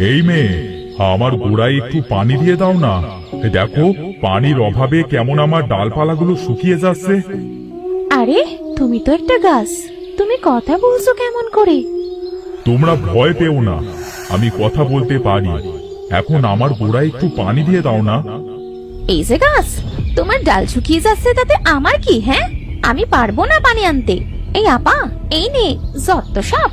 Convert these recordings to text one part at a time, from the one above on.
এই মেয়ে, আমার গোড়ায় একটু পানি দিয়ে দাও না। দেখো, পানির অভাবে কেমন আমার ডালপালাগুলো শুকিয়ে যাচ্ছে। আরে তুমি তো একটা গাছ, তুমি কথা বলছো কেমন করে? তোমরা ভয় পেও না, আমি কথা বলতে পারি। এখন আমার গোড়ায় একটু পানি দিয়ে দাও না। এই যে গাছ, তোমার ডাল শুকিয়ে যাচ্ছে তাতে আমার কি? হ্যাঁ, আমি পারবো না পানি আনতে। এই আপা, এই নে যত সব।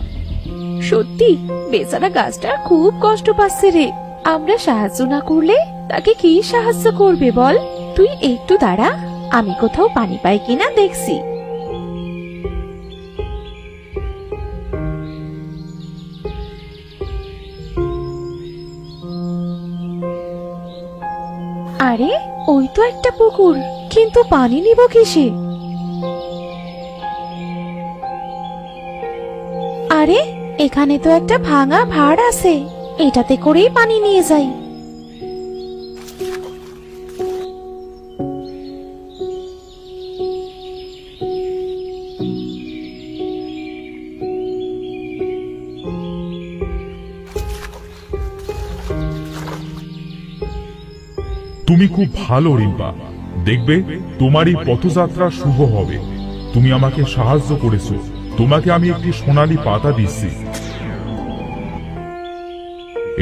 সত্যি বেচারা গাছটার খুব কষ্ট পাচ্ছে রে। আমরা সাহায্য না করলে তাকে কি সাহায্য করবে বল? তুই একটু দাঁড়া, আমি কোথাও পানি পাই কিনা দেখছি। আরে ওই তো একটা পুকুর, কিন্তু পানি নিব কিসে? আরে এখানে তো একটা ভাঙা ভাড় আছে, এটাতে করেই পানি নিয়ে যাই। তুমি খুব ভালো রিম্পা, দেখবে তোমার এই পথযাত্রা শুভ হবে। তুমি আমাকে সাহায্য করেছো, তোমাকে আমি একটি সোনালী পাতা দিচ্ছি।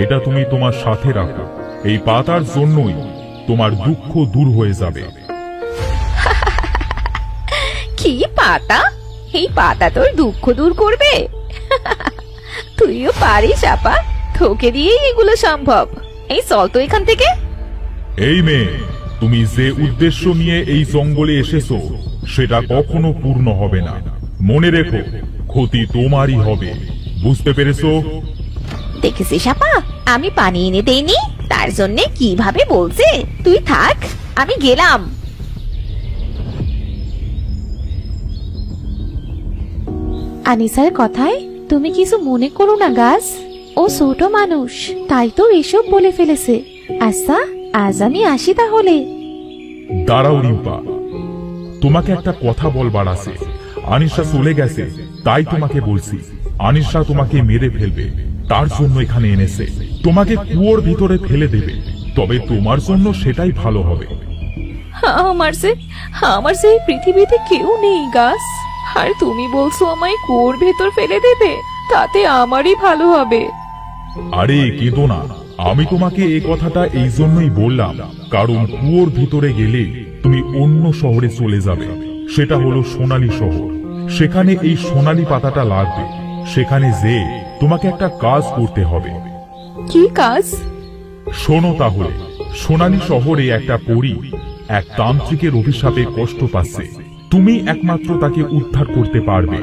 এটা তুমি তোমার সাথে রাখো, এই পাতার জন্যই তোমার দুঃখ দূর হয়ে যাবে। কি পাতা? এই পাতা তোর দুঃখ দূর করবে? তুইও পারিস আপা, তোকে দিয়েই এগুলো সম্ভব। এই চল তো এখান থেকে। এই মেয়ে, তুমি যে উদ্দেশ্য নিয়ে এই জঙ্গলে এসেছো সেটা কখনো পূর্ণ হবে না। মনে রেখো, ক্ষতি তোমারই হবে। বুঝতে পেরেছো? দেখেছিস আপা, আমি পানি এনে দেইনি, তার জন্য কিভাবে বলছে। তুই থাক, আমি গেলাম। আনিসার কথায় তুমি কিছু মনে করো না গাছ, ও ছোট মানুষ, তাই তো এসব বলে ফেলেছে। আচ্ছা, আজ আমি আসি তাহলে। দাঁড়াও রিম্পা, তোমাকে একটা কথা বলবার আছে। আনিশা চলে গেছে, তাই তোমাকে বলছি। আনিশা তোমাকে মেরে ফেলবে, তার জন্য এখানে এনেছে। তোমাকে কুয়োর ভিতরে ফেলে দেবে, তবে তোমার জন্য সেটাই ভালো হবে। আমার সে পৃথিবীতে কেউ নেই গাছ, আর তুমি বলছো আমায় কুয়োর ভেতর ফেলে দেবে, তাতে আমারই ভালো হবে। আরে কেঁদো না, আমি তোমাকে এই কথাটা এই জন্যই বললাম, কারণ কুয়োর ভিতরে গেলে তুমি অন্য শহরে চলে যাবে। সেটা হলো সোনালী শহর। সেখানে এই সোনালী পাতাটা লাগবে। সেখানে যে তোমাকে একটা কাজ করতে হবে। কি কাজ? শোনো তাহলে, সোনালী শহরে একটা পরী এক তান্ত্রিকের অভিশাপে কষ্ট পাচ্ছে। তুমি একমাত্র তাকে উদ্ধার করতে পারবে,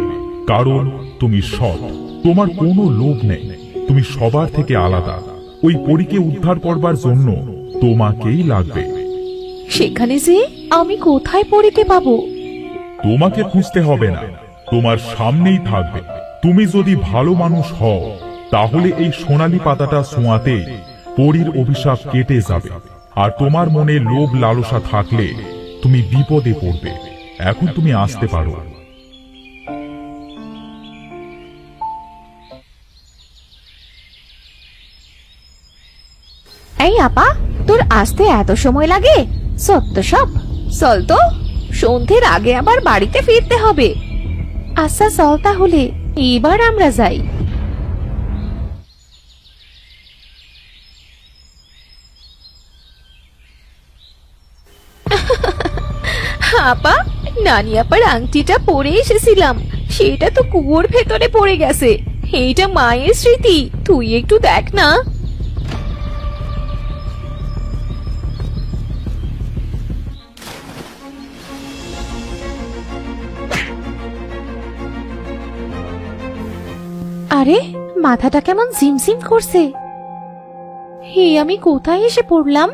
কারণ তুমি সৎ, তোমার কোনো লোভ নেই, তুমি সবার থেকে আলাদা। ওই পরীকে উদ্ধার করবার জন্য তোমাকেই লাগবে। সেখানে যে আমি কোথায় পরীকে পাবো? তোমাকে খুঁজতে হবে না, তোমার সামনেই থাকবে। তুমি যদি ভালো মানুষ হও, তাহলে এই সোনালী পাতাটা ছোঁয়াতে পরীর অভিশাপ কেটে যাবে। আর তোমার মনে লোভ লালসা থাকলে তুমি বিপদে পড়বে। এখন তুমি আসতে পারো। এই আপা, তোর আসতে এত সময় লাগে? সত্য সব, চল তো, সন্ধ্যের আগে আবার বাড়িতে ফিরতে হবে। আচ্ছা চল তাহলে, এবার আমরা যাই। আপা, নানি আপার আংটিটা পরে এসেছিলাম, সেটা তো কুয়োর ভেতরে পড়ে গেছে। এইটা মায়ের স্মৃতি, তুই একটু দেখ না। আরে মাথাটা কেমন ঝিমঝিম করছে। হে, আমি কোথায় এসে পড়লাম?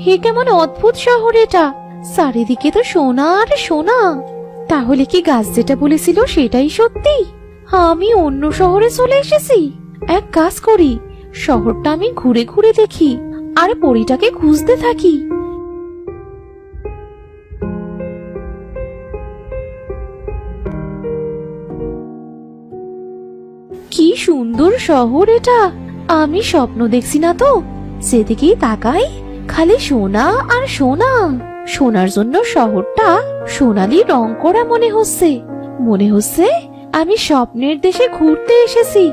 হে, কেমন অদ্ভুত শহর এটা, চারিদিকে তো সোনা আর সোনা। তাহলে কি গাছ যেটা বলেছিল সেটাই সত্যি? আমি অন্য শহরে চলে এসেছি। এক কাজ করি, শহরটা আমি ঘুরে ঘুরে দেখি আর পরীটাকে খুঁজতে থাকি। কি সুন্দর শহর এটা, আমি স্বপ্ন দেখছি না তো, সেদিকেই তাকাই, খালি সোনা আর সোনা। সোনার জন্য শহরটা সোনালি রং করা মনে হচ্ছে। মনে হচ্ছে আমি স্বপ্নের দেশে ঘুরতে এসেছি।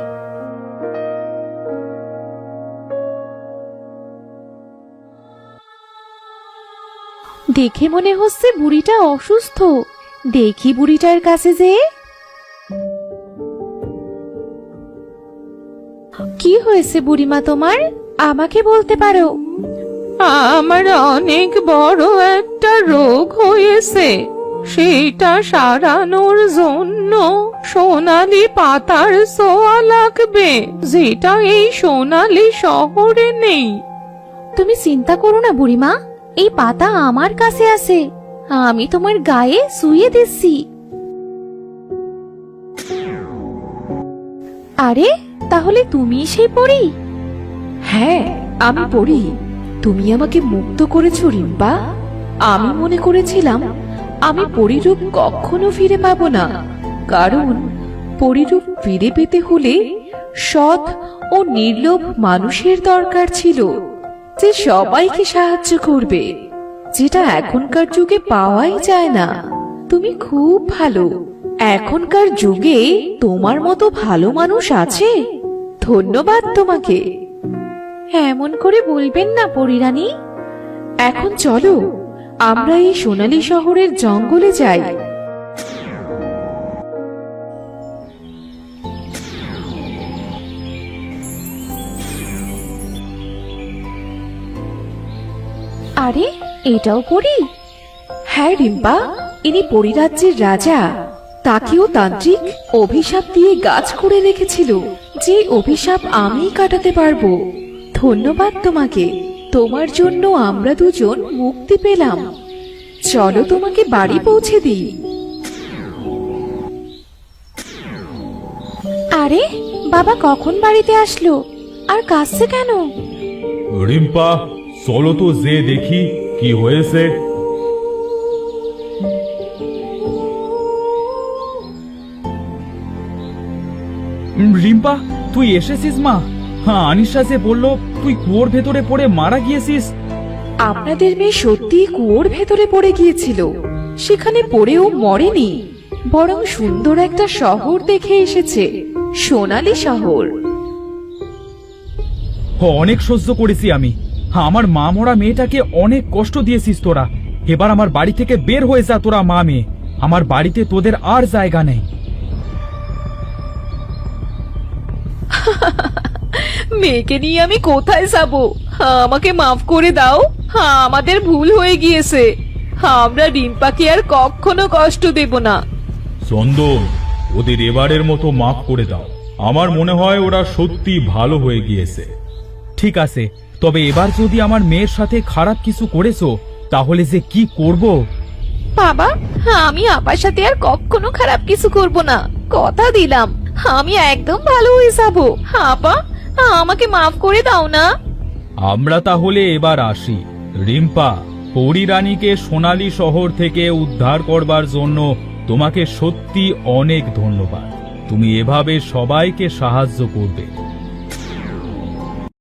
দেখে মনে হচ্ছে বুড়িটা অসুস্থ। দেখি বুড়িটার কাছে যেয়ে। কি হয়েছে বুড়িমা তোমার? আমাকে বলতে পারো। আমার অনেক বড় একটা রোগ হয়েছে, সেটা সারানোর জন্য সোনালি পাতার ছোঁয়া লাগবে, যেটা এই সোনালি শহরে নেই। তুমি চিন্তা করো না বুড়িমা, এই পাতা আমার কাছে আছে। আমি তোমার গায়ে শুয়ে দিচ্ছি। আরে তাহলে তুমি সেই পরী? হ্যাঁ, আমি পড়ি। তুমি আমাকে মুক্ত করেছো রিম্পা। আমি মনে করেছিলাম আমি পরিরূপ কখনো ফিরে পাবো না, কারণ পরিরূপ ফিরে পেতে হলে সৎ ও নির্লোভ মানুষের দরকার ছিল, যে সবাইকে সাহায্য করবে, যেটা এখনকার যুগে পাওয়াই যায় না। তুমি খুব ভালো। এখনকার যুগে তোমার মতো ভালো মানুষ আছে। ধন্যবাদ তোমাকে। এমন করে বলবেন না পরীরানী। এখন চলো আমরা এই সোনালী শহরের জঙ্গলে যাই। আরে এটাও পরী? হ্যাঁ রিম্পা, ইনি পরিরাজ্যের রাজা। তাকেও তান্ত্রিক অভিশাপ দিয়ে গাছ করে রেখেছিল, যে অভিশাপ আমি কাটাতে পারবো। ধন্যবাদ তোমাকে। তোমার জন্য আমরা দুজন মুক্তি পেলাম। চলো তোমাকে বাড়ি পৌঁছে দিই। আরে বাবা কখন বাড়িতে আসলো আর কাঁদছে কেন? রিম্পা, চলো তো যে দেখি কি হয়েছে। রিম্পা, তুই এসেছিস মা? হ্যাঁ, আনিশা যে বললো তুই কুয়োর ভেতরে পড়ে মারা গিয়েছিস। আপনাদের মেয়ে সত্যি কুয়োর ভেতরে পড়ে গিয়েছিল। সেখানে পড়েও মরেনি, বরং সুন্দর একটা শহর দেখে এসেছে, সোনালী শহর। অনেক সহ্য করেছি আমি। আমার মা মরা মেয়েটাকে অনেক কষ্ট দিয়েছিস তোরা। এবার আমার বাড়ি থেকে বের হয়ে যা তোরা মা মেয়ে। আমার বাড়িতে তোদের আর জায়গা নেই। মেয়েকে নিয়ে আমি কোথায় যাব? আমাকে মাফ করে দাও। আমাদের ভুল হয়ে গিয়েছে। আমরা রিম্পাকে আর কখনো কষ্ট দেব না। চন্দন, ওদের এবারের মতো মাফ করে দাও। আমার মনে হয় ওরা সত্যি ভালো হয়ে গিয়েছে। ঠিক আছে, তবে এবার যদি আমার মেয়ের সাথে খারাপ কিছু করেছো তাহলে যে কি করব। বাবা, আমি আপার সাথে আর কখনো খারাপ কিছু করব না, কথা দিলাম। আমি একদম ভালো হয়ে যাব। আপা, আমাকে মাফ করে দাও না। আমরা তাহলে এবার আসি। রিম্পা, পরিরানীকে সোনালী শহর থেকে উদ্ধার করবার জন্য তোমাকে সত্যি অনেক ধন্যবাদ। তুমি এভাবে সবাইকে সাহায্য করবে।